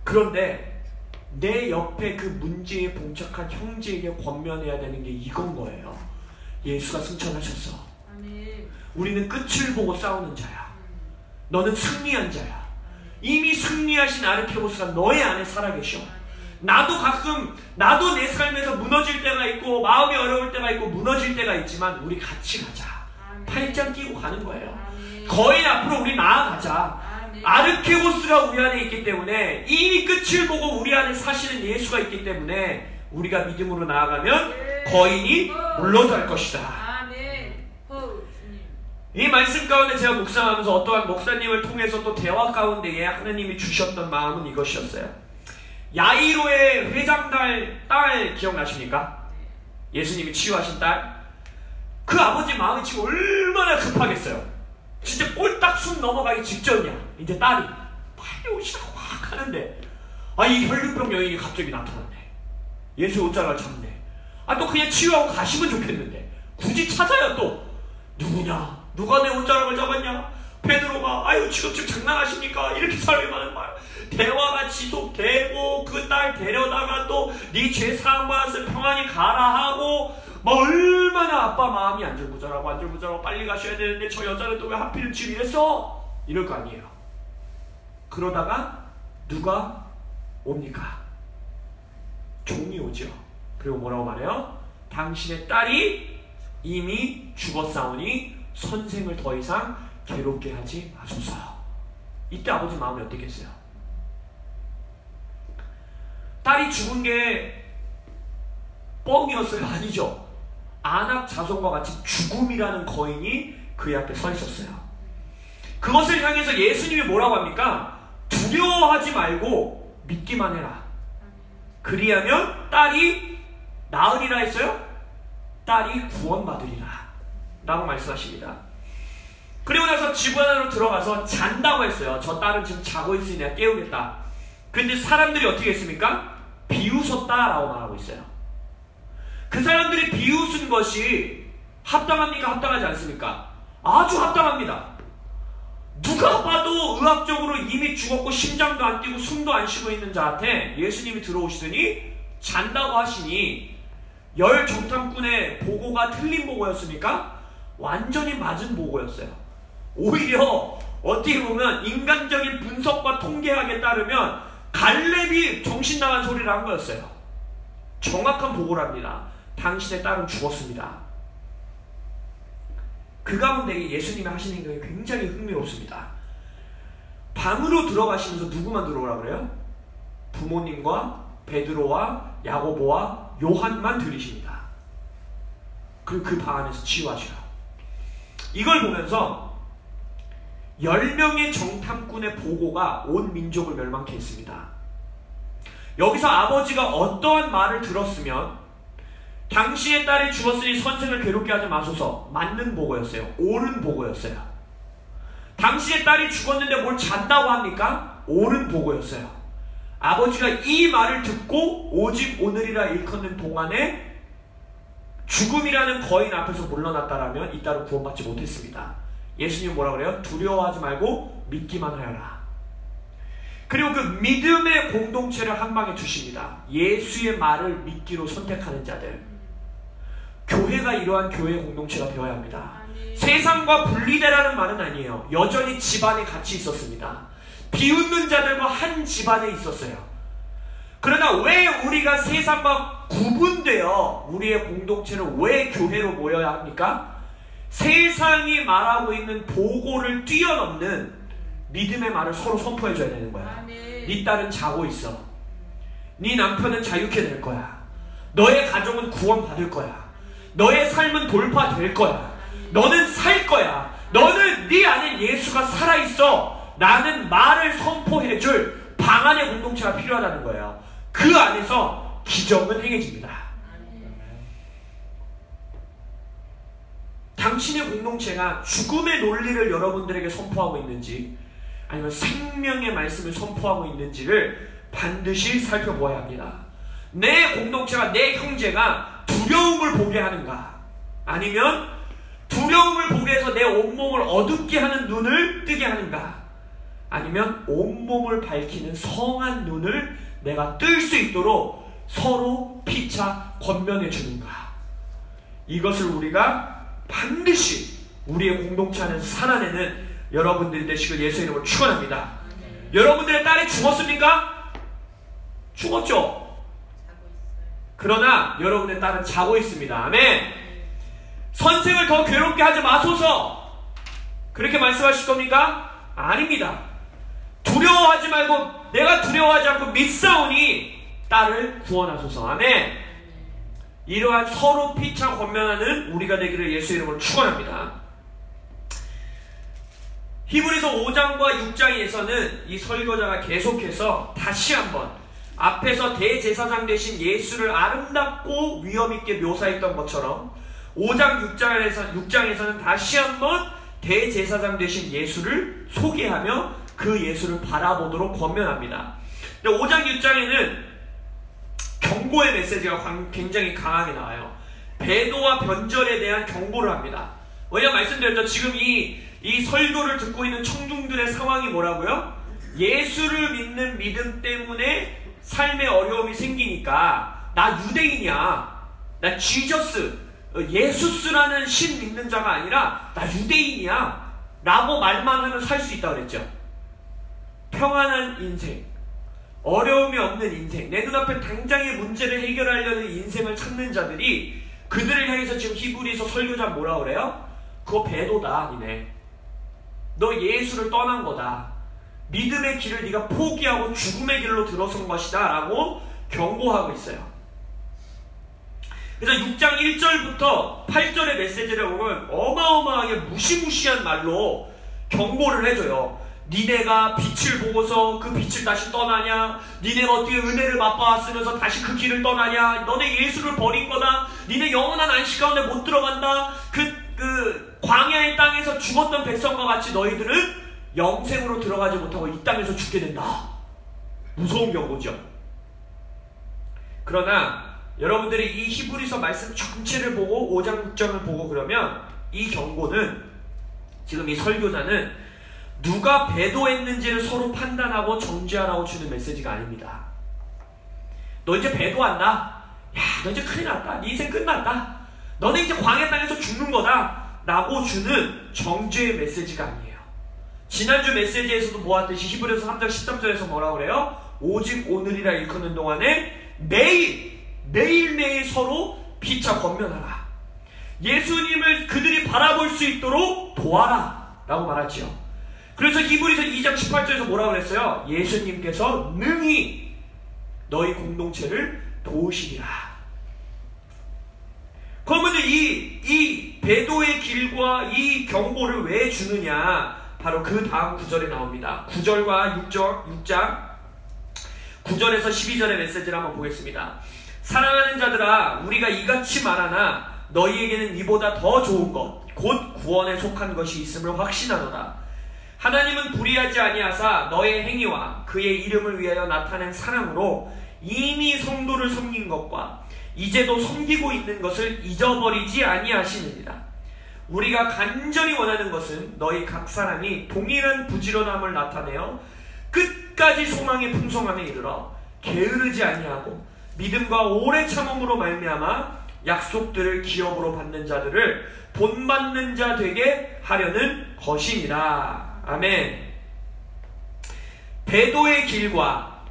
그런데 내 옆에 그 문제에 봉착한 형제에게 권면해야 되는 게 이건 거예요. 예수가 승천하셨어. 우리는 끝을 보고 싸우는 자야. 너는 승리한 자야. 이미 승리하신 아르케보스가 너의 안에 살아계셔. 나도 가끔, 나도 내 삶에서 무너질 때가 있고 마음이 어려울 때가 있고 무너질 때가 있지만 우리 같이 가자. 팔짱 끼고 가는 거예요. 거인 앞으로 우리 나아가자. 아르케보스가 우리 안에 있기 때문에, 이미 끝을 보고 우리 안에 사시는 예수가 있기 때문에 우리가 믿음으로 나아가면 거인이 물러날 것이다. 이 말씀 가운데 제가 묵상하면서 어떠한 목사님을 통해서 또 대화 가운데에 하나님이 주셨던 마음은 이것이었어요. 야이로의 회장 딸 기억나십니까? 예수님이 치유하신 딸. 그 아버지 마음이 지금 얼마나 급하겠어요. 진짜 꼴딱 숨 넘어가기 직전이야. 이제 딸이 빨리 오시라고 막 하는데 이 혈류병 여인이 갑자기 나타났네. 예수의 옷자락을 잡네. 또 그냥 치유하고 가시면 좋겠는데 굳이 찾아야 또 누구냐? 누가 내 옷자락을 잡았냐? 베드로가 아유 지금 장난하십니까? 이렇게 사람이 많은 말. 대화가 지속되고 그 딸 데려다가 또 네 죄 사함 받았을 평안히 가라 하고 얼마나 아빠 마음이 안절부절하고 빨리 가셔야 되는데 저 여자는 또 왜 하필은 지금 이랬어? 이럴 거 아니에요. 그러다가 누가 옵니까? 종이 오죠. 그리고 뭐라고 말해요? 당신의 딸이 이미 죽었사오니 선생을 더 이상 괴롭게 하지 마소서. 이때 아버지 마음이 어떻겠어요? 딸이 죽은 게 뻥이었어요? 아니죠. 안악자손과 같이 죽음이라는 거인이 그의 앞에 서 있었어요. 그것을 향해서 예수님이 뭐라고 합니까? 두려워하지 말고 믿기만 해라. 그리하면 딸이 나으리라 했어요? 딸이 구원받으리라 라고 말씀하십니다. 그리고 나서 집 안으로 들어가서 잔다고 했어요. 저 딸은 지금 자고 있으니 내가 깨우겠다. 근데 사람들이 어떻게 했습니까? 비웃었다라고 말하고 있어요. 그 사람들이 비웃은 것이 합당합니까? 합당하지 않습니까? 아주 합당합니다. 누가 봐도 의학적으로 이미 죽었고 심장도 안 뛰고 숨도 안 쉬고 있는 자한테 예수님이 들어오시더니 잔다고 하시니 열 정탐꾼의 보고가 틀린 보고였습니까? 완전히 맞은 보고였어요. 오히려 어떻게 보면 인간적인 분석과 통계학에 따르면 갈렙이 정신 나간 소리를 한 거였어요. 정확한 보고랍니다. 당신의 딸은 죽었습니다. 그 가운데 예수님이 하시는 행동이 굉장히 흥미롭습니다. 방으로 들어가시면서 누구만 들어오라 그래요? 부모님과 베드로와 야고보와 요한만 들이십니다. 그리고 그 방 안에서 치유하셔요. 이걸 보면서 10명의 정탐꾼의 보고가 온 민족을 멸망케 했습니다. 여기서 아버지가 어떠한 말을 들었으면 당신의 딸이 죽었으니 선생을 괴롭게 하지 마소서, 맞는 보고였어요. 옳은 보고였어요. 당신의 딸이 죽었는데 뭘 잔다고 합니까? 옳은 보고였어요. 아버지가 이 말을 듣고 오직 오늘이라 일컫는 동안에 죽음이라는 거인 앞에서 물러났다라면 이 딸은 구원받지 못했습니다. 예수님 뭐라 그래요? 두려워하지 말고 믿기만 하여라. 그리고 그 믿음의 공동체를 한 방에 두십니다. 예수의 말을 믿기로 선택하는 자들. 교회가 이러한 교회의 공동체가 되어야 합니다. 세상과 분리되라는 말은 아니에요. 여전히 집안에 같이 있었습니다. 비웃는 자들과 한 집안에 있었어요. 그러나 왜 우리가 세상과 구분되어 우리의 공동체를 왜 교회로 모여야 합니까? 세상이 말하고 있는 보고를 뛰어넘는 믿음의 말을 서로 선포해줘야 되는 거야. 네 딸은 자고 있어. 네 남편은 자유케 될 거야. 너의 가정은 구원받을 거야. 너의 삶은 돌파될 거야. 너는 살 거야. 너는 네 안에 예수가 살아있어. 라는 말을 선포해줄 방 안의 공동체가 필요하다는 거예요. 그 안에서 기적은 행해집니다. 당신의 공동체가 죽음의 논리를 여러분들에게 선포하고 있는지 아니면 생명의 말씀을 선포하고 있는지를 반드시 살펴보아야 합니다. 내 공동체가, 내 형제가 두려움을 보게 하는가, 아니면 두려움을 보게 해서 내 온몸을 어둡게 하는 눈을 뜨게 하는가, 아니면 온몸을 밝히는 성한 눈을 내가 뜰 수 있도록 서로 피차 권면해 주는가. 이것을 우리가 반드시 우리의 공동체 안에서 살아내는 여러분들이 되시길 예수의 이름으로 축원합니다. 여러분들의 딸이 죽었습니까? 죽었죠? 그러나 여러분의 딸은 자고 있습니다. 아멘. 선생을 더 괴롭게 하지 마소서, 그렇게 말씀하실 겁니까? 아닙니다. 두려워하지 말고 내가 두려워하지 않고 믿사오니 딸을 구원하소서. 아멘. 이러한 서로 피차 권면하는 우리가 되기를 예수의 이름으로 축원합니다. 히브리서 5장과 6장에서는 이 설교자가 계속해서 다시 한번 앞에서 대제사장 되신 예수를 아름답고 위엄있게 묘사했던 것처럼 5장 6장에서는 다시 한번 대제사장 되신 예수를 소개하며 그 예수를 바라보도록 권면합니다. 5장 6장에는 경고의 메시지가 굉장히 강하게 나와요. 배도와 변절에 대한 경고를 합니다. 왜냐면 말씀드렸죠. 지금 이 설교를 듣고 있는 청중들의 상황이 뭐라고요? 예수를 믿는 믿음 때문에 삶의 어려움이 생기니까 나 유대인이야, 나 지저스, 예수스라는 신 믿는 자가 아니라 나 유대인이야 라고 말만 하면 살 수 있다고 그랬죠. 평안한 인생, 어려움이 없는 인생, 내 눈앞에 당장의 문제를 해결하려는 인생을 찾는 자들이 그들을 향해서 지금 히브리서 설교자 뭐라 그래요? 그거 배도다 니네. 너 예수를 떠난 거다. 믿음의 길을 네가 포기하고 죽음의 길로 들어선 것이다 라고 경고하고 있어요. 그래서 6장 1절부터 8절의 메시지를 보면 어마어마하게 무시무시한 말로 경고를 해줘요. 니네가 빛을 보고서 그 빛을 다시 떠나냐? 니네가 어떻게 은혜를 맛보았으면서 다시 그 길을 떠나냐? 너네 예수를 버린 거다. 니네 영원한 안식 가운데 못 들어간다. 그 광야의 땅에서 죽었던 백성과 같이 너희들은 영생으로 들어가지 못하고 이 땅에서 죽게 된다. 무서운 경고죠. 그러나 여러분들이 이 히브리서 말씀 전체를 보고 5장 6장을 보고 그러면 이 경고는, 지금 이 설교자는 누가 배도했는지를 서로 판단하고 정죄하라고 주는 메시지가 아닙니다. 너 이제 배도한다. 야, 너 이제 큰일 났다. 네 인생 끝났다. 너네 이제 광야 땅에서 죽는 거다 라고 주는 정죄의 메시지가 아니에요. 지난주 메시지에서도 보았듯이 히브리서 3장 13절에서 뭐라고 그래요? 오직 오늘이라 일컫는 동안에 매일매일 서로 피차 권면하라. 예수님을 그들이 바라볼 수 있도록 도와라 라고 말하지요. 그래서 히브리서 2장 18절에서 뭐라고 그랬어요? 예수님께서 능히 너희 공동체를 도우시리라. 그러면 이 배도의 길과 이 경고를 왜 주느냐? 바로 그 다음 구절에 나옵니다. 9절과 6장 9절에서 12절의 메시지를 한번 보겠습니다. 사랑하는 자들아, 우리가 이같이 말하나 너희에게는 이보다 더 좋은 것, 곧 구원에 속한 것이 있음을 확신하노라. 하나님은 불의하지 아니하사 너의 행위와 그의 이름을 위하여 나타낸 사랑으로 이미 성도를 섬긴 것과 이제도 섬기고 있는 것을 잊어버리지 아니하시느니라. 우리가 간절히 원하는 것은 너희 각 사람이 동일한 부지런함을 나타내어 끝까지 소망의 풍성함에 이르러 게으르지 아니하고 믿음과 오래 참음으로 말미암아 약속들을 기업으로 받는 자들을 본받는 자 되게 하려는 것이니라. 아멘. 배도의 길과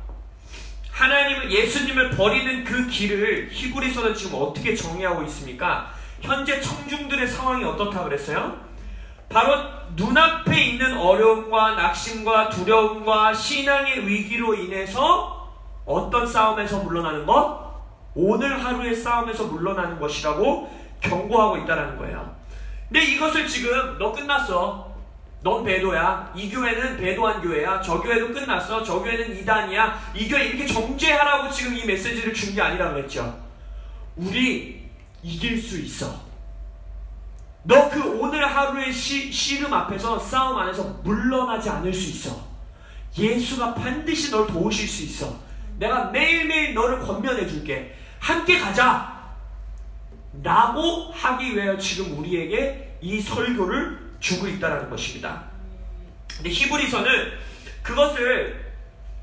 하나님을, 예수님을 버리는 그 길을 히브리서는 지금 어떻게 정의하고 있습니까? 현재 청중들의 상황이 어떻다 그랬어요? 바로 눈앞에 있는 어려움과 낙심과 두려움과 신앙의 위기로 인해서 어떤 싸움에서 물러나는 것? 오늘 하루의 싸움에서 물러나는 것이라고 경고하고 있다는 거예요. 근데 이것을 지금 너 끝났어. 넌 배도야. 이 교회는 배도한 교회야. 저 교회도 끝났어. 저 교회는 이단이야. 이 교회 이렇게 정죄하라고 지금 이 메시지를 준 게 아니라고 했죠. 우리 이길 수 있어. 너 그 오늘 하루의 씨름 앞에서, 싸움 안에서 물러나지 않을 수 있어. 예수가 반드시 널 도우실 수 있어. 내가 매일매일 너를 권면해 줄게. 함께 가자 라고 하기 위해 지금 우리에게 이 설교를 주고 있다는 것입니다. 근데 히브리서는 그것을,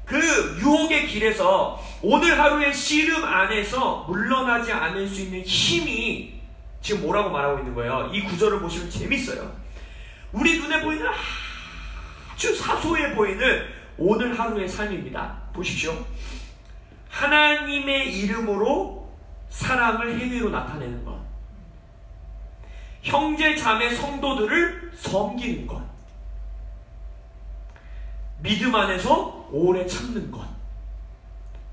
그 유혹의 길에서 오늘 하루의 씨름 안에서 물러나지 않을 수 있는 힘이 지금 뭐라고 말하고 있는 거예요? 이 구절을 보시면 재밌어요. 우리 눈에 보이는 아주 사소해 보이는 오늘 하루의 삶입니다. 보십시오. 하나님의 이름으로 사랑을 행위로 나타내는 것, 형제 자매 성도들을 섬기는 것, 믿음 안에서 오래 참는 것,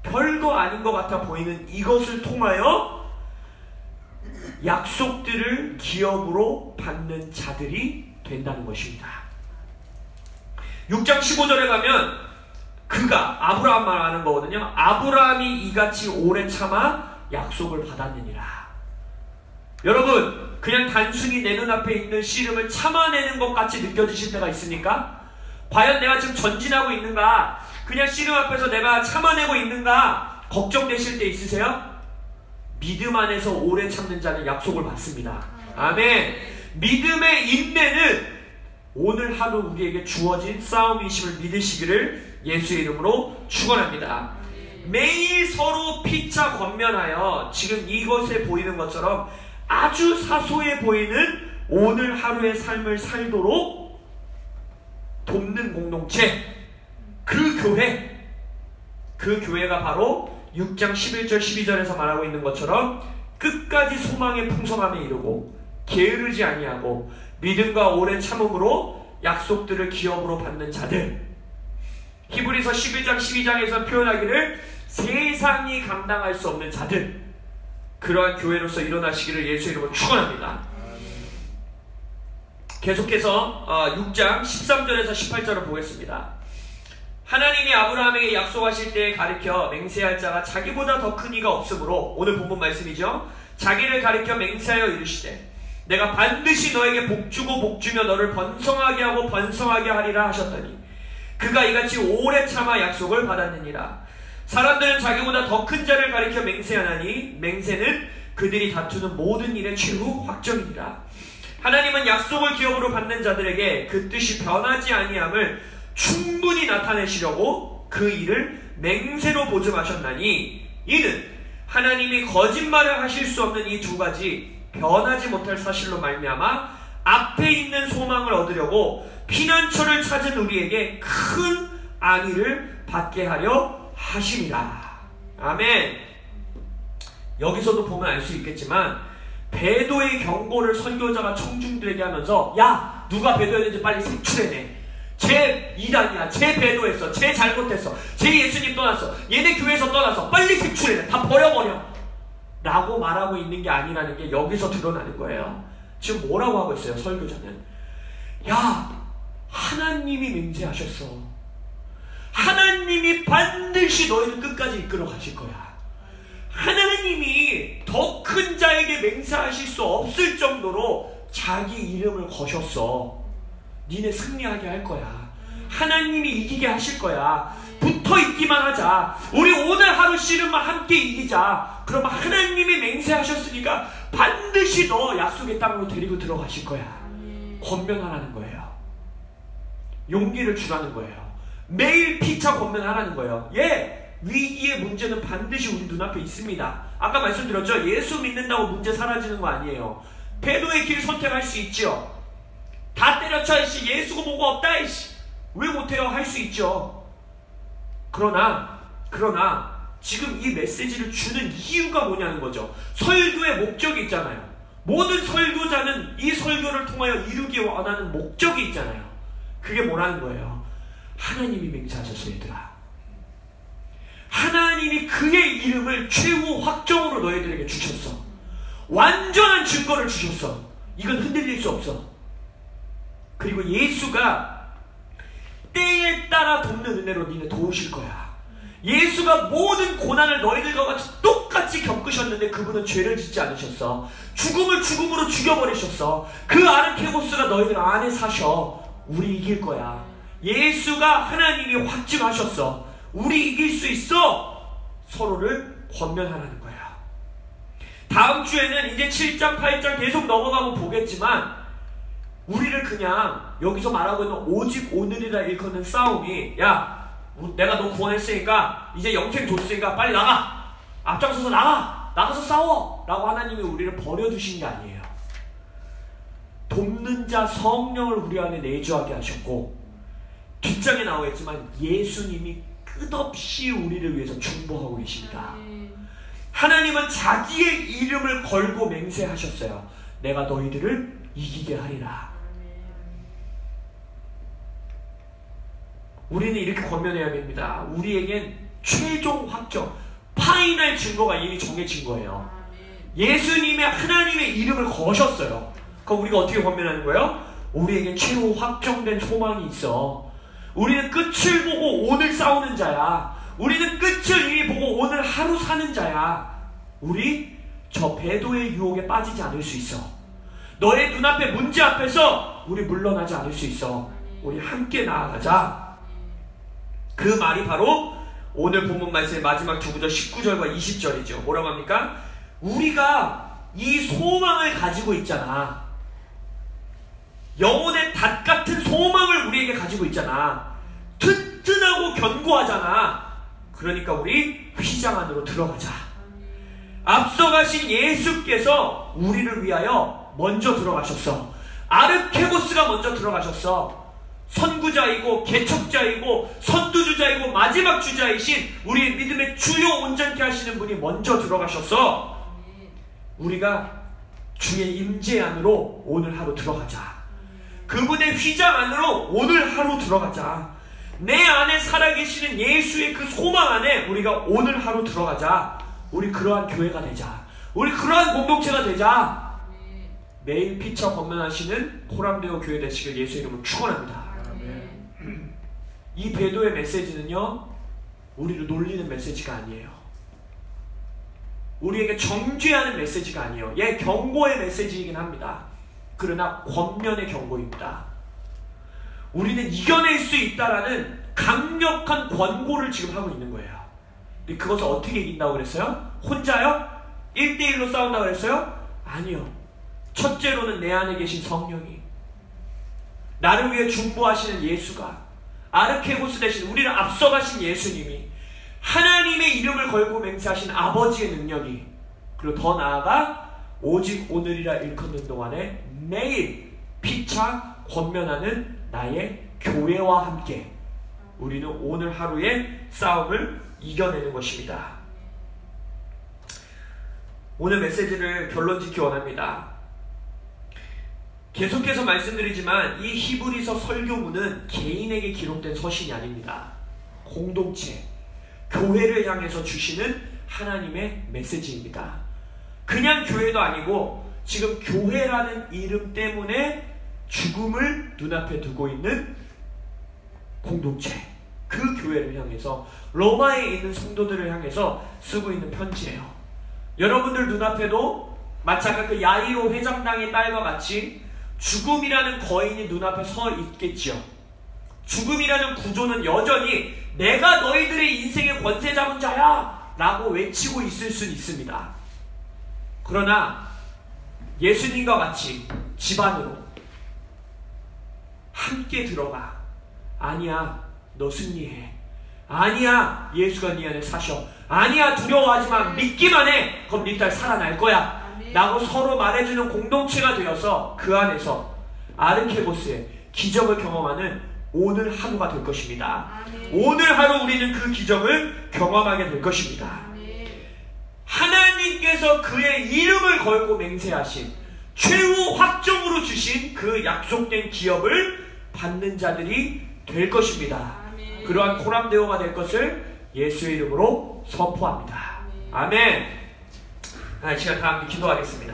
별거 아닌 것 같아 보이는 이것을 통하여 약속들을 기업으로 받는 자들이 된다는 것입니다. 6장 15절에 가면 그가 아브라함 말하는 거거든요. 아브라함이 이같이 오래 참아 약속을 받았느니라. 여러분, 그냥 단순히 내 눈앞에 있는 씨름을 참아내는 것 같이 느껴지실 때가 있습니까? 과연 내가 지금 전진하고 있는가? 그냥 씨름 앞에서 내가 참아내고 있는가? 걱정되실 때 있으세요? 믿음 안에서 오래 참는 자는 약속을 받습니다. 아멘. 믿음의 인내는 오늘 하루 우리에게 주어진 싸움이심을 믿으시기를 예수의 이름으로 축원합니다. 매일 서로 피차 권면하여 지금 이것에 보이는 것처럼 아주 사소해 보이는 오늘 하루의 삶을 살도록 돕는 공동체, 그 교회가 바로 6장 11절 12절에서 말하고 있는 것처럼 끝까지 소망의 풍성함에 이르고 게으르지 아니하고 믿음과 오래 참음으로 약속들을 기업으로 받는 자들. 히브리서 11장 12장에서 표현하기를 세상이 감당할 수 없는 자들, 그러한 교회로서 일어나시기를 예수의 이름으로 축원합니다. 계속해서 6장 13절에서 18절을 보겠습니다. 하나님이 아브라함에게 약속하실 때에 가리켜 맹세할 자가 자기보다 더 큰 이가 없으므로, 오늘 본문 말씀이죠. 자기를 가리켜 맹세하여 이르시되 내가 반드시 너에게 복주고 복주며 너를 번성하게 하고 번성하게 하리라 하셨더니 그가 이같이 오래 참아 약속을 받았느니라. 사람들은 자기보다 더 큰 자를 가리켜 맹세하나니 맹세는 그들이 다투는 모든 일의 최후 확정이니라. 하나님은 약속을 기업으로 받는 자들에게 그 뜻이 변하지 아니함을 충분히 나타내시려고 그 일을 맹세로 보증하셨나니 이는 하나님이 거짓말을 하실 수 없는 이 두 가지 변하지 못할 사실로 말미암아 앞에 있는 소망을 얻으려고 피난처를 찾은 우리에게 큰 안위를 받게 하려 하심이라. 아멘. 여기서도 보면 알 수 있겠지만 배도의 경고를 선교자가 청중들에게 하면서, 야, 누가 배도했는지 빨리 색출해내. 쟤 이단이야, 쟤 배도했어, 쟤 잘못했어, 쟤 예수님 떠났어, 얘네 교회에서 떠났어, 빨리 색출해내, 다 버려버려 라고 말하고 있는 게 아니라는 게 여기서 드러나는 거예요. 지금 뭐라고 하고 있어요? 설교자는, 야, 하나님이 맹세하셨어. 하나님이 반드시 너희를 끝까지 이끌어 가실 거야. 하나님이 더 큰 자에게 맹세하실 수 없을 정도로 자기 이름을 거셨어. 니네 승리하게 할 거야. 하나님이 이기게 하실 거야. 붙어 있기만 하자. 우리 오늘 하루 씨름만 함께 이기자. 그러면 하나님이 맹세하셨으니까 반드시 너 약속의 땅으로 데리고 들어가실 거야. 권면하라는 거예요. 용기를 주라는 거예요. 매일 피차 권면하라는 거예요. 위기의 문제는 반드시 우리 눈앞에 있습니다. 아까 말씀드렸죠? 예수 믿는다고 문제 사라지는 거 아니에요. 배도의 길 선택할 수 있죠. 다 때려쳐 이씨, 예수가 뭐가 없다 이씨, 왜 못해요? 할 수 있죠. 그러나 지금 이 메시지를 주는 이유가 뭐냐는 거죠. 설교의 목적이 있잖아요. 모든 설교자는 이 설교를 통하여 이루기 원하는 목적이 있잖아요. 그게 뭐라는 거예요? 하나님이 맹세하셨어. 얘들아, 하나님이 그의 이름을 최후 확정으로 너희들에게 주셨어. 완전한 증거를 주셨어. 이건 흔들릴 수 없어. 그리고 예수가 때에 따라 돕는 은혜로 니네 도우실 거야. 예수가 모든 고난을 너희들과 같이 똑같이 겪으셨는데 그분은 죄를 짓지 않으셨어. 죽음을 죽음으로 죽여버리셨어. 그 아르케고스가 너희들 안에 사셔. 우리 이길 거야. 예수가 하나님이 확증하셨어. 우리 이길 수 있어. 서로를 권면하라는 거야. 다음 주에는 이제 7장 8장 계속 넘어가고 보겠지만 우리를 그냥 여기서 말하고 있는 오직 오늘이라 일컫는 싸움이, 야, 내가 너 구원했으니까 이제 영생 줬으니까 빨리 나가, 앞장서서 나가서 싸워 라고 하나님이 우리를 버려두신 게 아니에요. 돕는 자 성령을 우리 안에 내주하게 하셨고, 뒷장에 나와 있지만 예수님이 끝없이 우리를 위해서 중보하고 계십니다. 하나님은 자기의 이름을 걸고 맹세하셨어요. 내가 너희들을 이기게 하리라. 우리는 이렇게 권면해야 됩니다. 우리에겐 최종 확정, 파이널 증거가 이미 정해진 거예요. 예수님의 하나님의 이름을 거셨어요. 그럼 우리가 어떻게 권면하는 거예요? 우리에게 최후 확정된 소망이 있어. 우리는 끝을 보고 오늘 싸우는 자야. 우리는 끝을 이미 보고 오늘 하루 사는 자야. 우리 저 배도의 유혹에 빠지지 않을 수 있어. 너의 눈앞에 문제 앞에서 우리 물러나지 않을 수 있어. 우리 함께 나아가자. 그 말이 바로 오늘 본문 말씀의 마지막 두 구절 19절과 20절이죠. 뭐라고 합니까? 우리가 이 소망을 가지고 있잖아. 영혼의 닷 같은 소망을 우리에게 가지고 있잖아. 튼튼하고 견고하잖아. 그러니까 우리 휘장 안으로 들어가자. 앞서가신 예수께서 우리를 위하여 먼저 들어가셨어. 아르케고스가 먼저 들어가셨어. 선구자이고 개척자이고 선두주자이고 마지막 주자이신 우리의 믿음의 주요 온전케 하시는 분이 먼저 들어가셨어. 우리가 주의 임재 안으로 오늘 하루 들어가자. 그분의 휘장 안으로 오늘 하루 들어가자. 내 안에 살아계시는 예수의 그 소망 안에 우리가 오늘 하루 들어가자. 우리 그러한 교회가 되자. 우리 그러한 공동체가 되자. 매일 피차 권면하시는 코람데오 교회 되시길 예수 이름으로 축원합니다. 이 배도의 메시지는요, 우리를 놀리는 메시지가 아니에요. 우리에게 정죄하는 메시지가 아니에요. 예, 경고의 메시지이긴 합니다. 그러나 권면의 경고입니다. 우리는 이겨낼 수 있다라는 강력한 권고를 지금 하고 있는 거예요. 근데 그것을 어떻게 이긴다고 그랬어요? 혼자요? 1대1로 싸운다고 그랬어요? 아니요. 첫째로는 내 안에 계신 성령이, 나를 위해 중보하시는 예수가, 아르케고스 대신 우리를 앞서가신 예수님이, 하나님의 이름을 걸고 맹세하신 아버지의 능력이, 그리고 더 나아가 오직 오늘이라 일컫는 동안에 매일 피차 권면하는 나의 교회와 함께 우리는 오늘 하루의 싸움을 이겨내는 것입니다. 오늘 메시지를 결론 짓기 원합니다. 계속해서 말씀드리지만 이 히브리서 설교문은 개인에게 기록된 서신이 아닙니다. 공동체, 교회를 향해서 주시는 하나님의 메시지입니다. 그냥 교회도 아니고 지금 교회라는 이름 때문에 죽음을 눈앞에 두고 있는 공동체, 그 교회를 향해서, 로마에 있는 성도들을 향해서 쓰고 있는 편지예요. 여러분들 눈앞에도 마치 아까 그 야이로 회장당의 딸과 같이 죽음이라는 거인이 눈앞에 서 있겠지요. 죽음이라는 구조는 여전히 내가 너희들의 인생의 권세 잡은 자야 라고 외치고 있을 수는 있습니다. 그러나 예수님과 같이 집안으로 함께 들어가. 아니야, 너 승리해. 아니야, 예수가 네 안에 사셔. 아니야, 두려워하지마. 믿기만 해. 그럼 네 딸 살아날 거야 라고 서로 말해주는 공동체가 되어서 그 안에서 아르케고스의 기적을 경험하는 오늘 하루가 될 것입니다. 오늘 하루 우리는 그 기적을 경험하게 될 것입니다. 하나님께서 그의 이름을 걸고 맹세하신, 최후 확정으로 주신 그 약속된 기업을 받는 자들이 될 것입니다. 그러한 코람데오가 될 것을 예수의 이름으로 선포합니다. 아멘. 이 시간 다 함께 기도하겠습니다.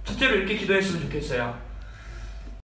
첫째로 이렇게 기도했으면 좋겠어요.